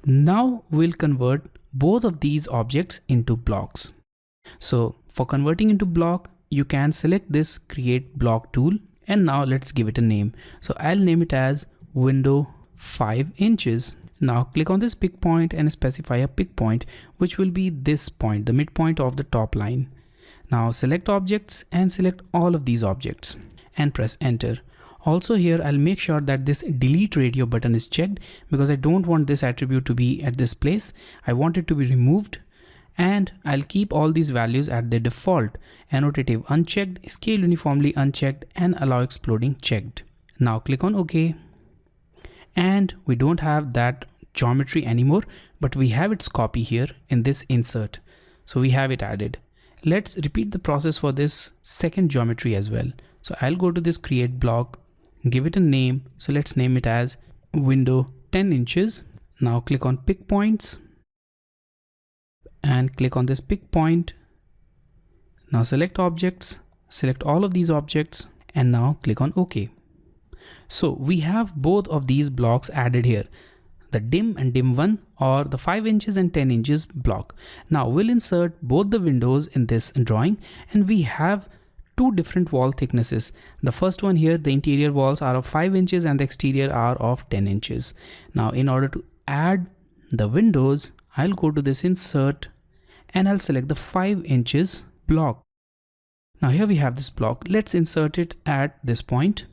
Now we'll convert both of these objects into blocks. So for converting into block, you can select this create block tool, and now let's give it a name. So I'll name it as window 5 inches. Now click on this pick point and specify a pick point, which will be this point, the midpoint of the top line. Now select objects and select all of these objects and press enter. Also here I'll make sure that this delete radio button is checked because I don't want this attribute to be at this place. I want it to be removed, and I'll keep all these values at their default: annotative unchecked, scale uniformly unchecked, and allow exploding checked. Now click on OK. And we don't have that geometry anymore, but we have its copy here in this insert. So we have it added. Let's repeat the process for this second geometry as well. So I'll go to this create block, give it a name. So let's name it as window 10 inches. Now click on pick points and click on this pick point. Now select objects, select all of these objects, and now click on OK. So we have both of these blocks added here, the dim and dim one, or the 5 inches and 10 inches block. Now we'll insert both the windows in this drawing, and we have two different wall thicknesses. The first one here, the interior walls are of 5 inches and the exterior are of 10 inches. Now in order to add the windows, I'll go to this insert and I'll select the 5 inches block. Now here we have this block. Let's insert it at this point.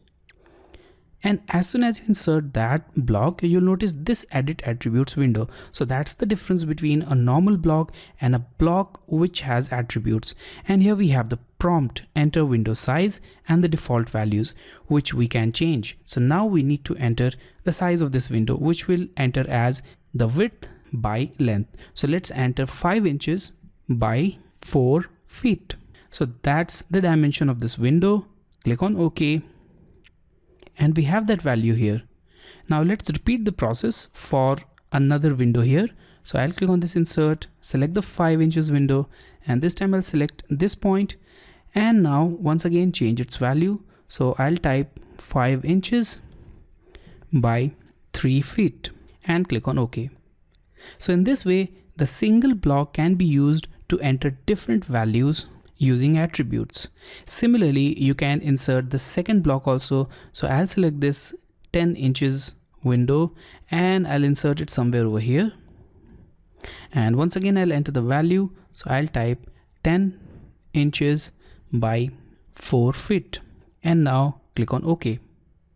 And as soon as you insert that block, you'll notice this edit attributes window. So that's the difference between a normal block and a block which has attributes. And here we have the prompt, enter window size and the default values, which we can change. So now we need to enter the size of this window, which will enter as the width by length. So let's enter 5 inches by 4 feet. So that's the dimension of this window. Click on OK. And we have that value here. Now let's repeat the process for another window here. So I'll click on this insert, select the 5 inches window, and this time I'll select this point, and now once again change its value. So I'll type 5 inches by 3 feet and click on OK. So in this way, the single block can be used to enter different values using attributes. Similarly, you can insert the second block also. So I'll select this 10 inches window and I'll insert it somewhere over here. And once again, I'll enter the value. So I'll type 10 inches by 4 feet. And now click on OK.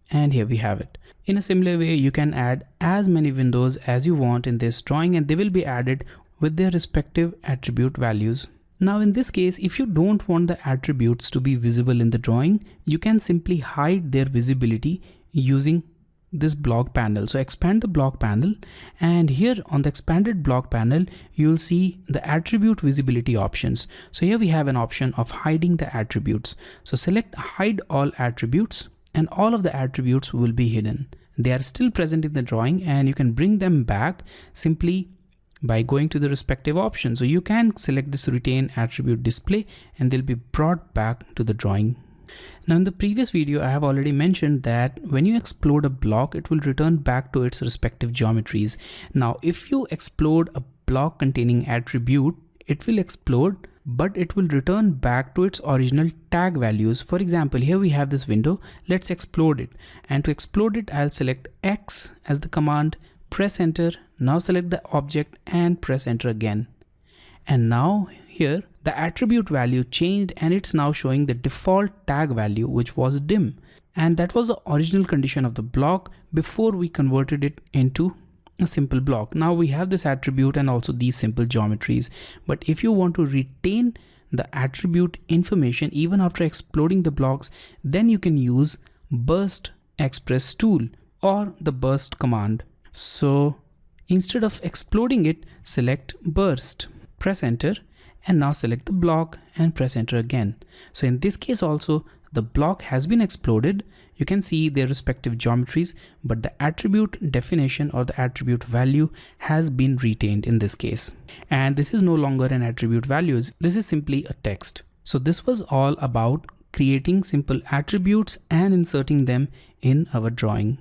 And here we have it. In a similar way, you can add as many windows as you want in this drawing, and they will be added with their respective attribute values. Now in this case, if you don't want the attributes to be visible in the drawing, you can simply hide their visibility using this block panel. So expand the block panel, and here on the expanded block panel, you'll see the attribute visibility options. So here we have an option of hiding the attributes. So select hide all attributes, and all of the attributes will be hidden. They are still present in the drawing, and you can bring them back simply by going to the respective option. So you can select this retain attribute display and they'll be brought back to the drawing. Now in the previous video, I have already mentioned that when you explode a block, it will return back to its respective geometries. Now if you explode a block containing attribute, it will explode, but it will return back to its original tag values. For example, here we have this window. Let's explode it. And to explode it, I'll select X as the command, press enter. Now select the object and press enter again. And now here the attribute value changed and it's now showing the default tag value, which was dim. And that was the original condition of the block before we converted it into a simple block. Now we have this attribute and also these simple geometries. But if you want to retain the attribute information even after exploding the blocks, then you can use burst express tool or the burst command. So instead of exploding it, select burst, press enter, and now select the block and press enter again. So in this case also, the block has been exploded. You can see their respective geometries, but the attribute definition or the attribute value has been retained in this case. And this is no longer an attribute values. This is simply a text. So this was all about creating simple attributes and inserting them in our drawing.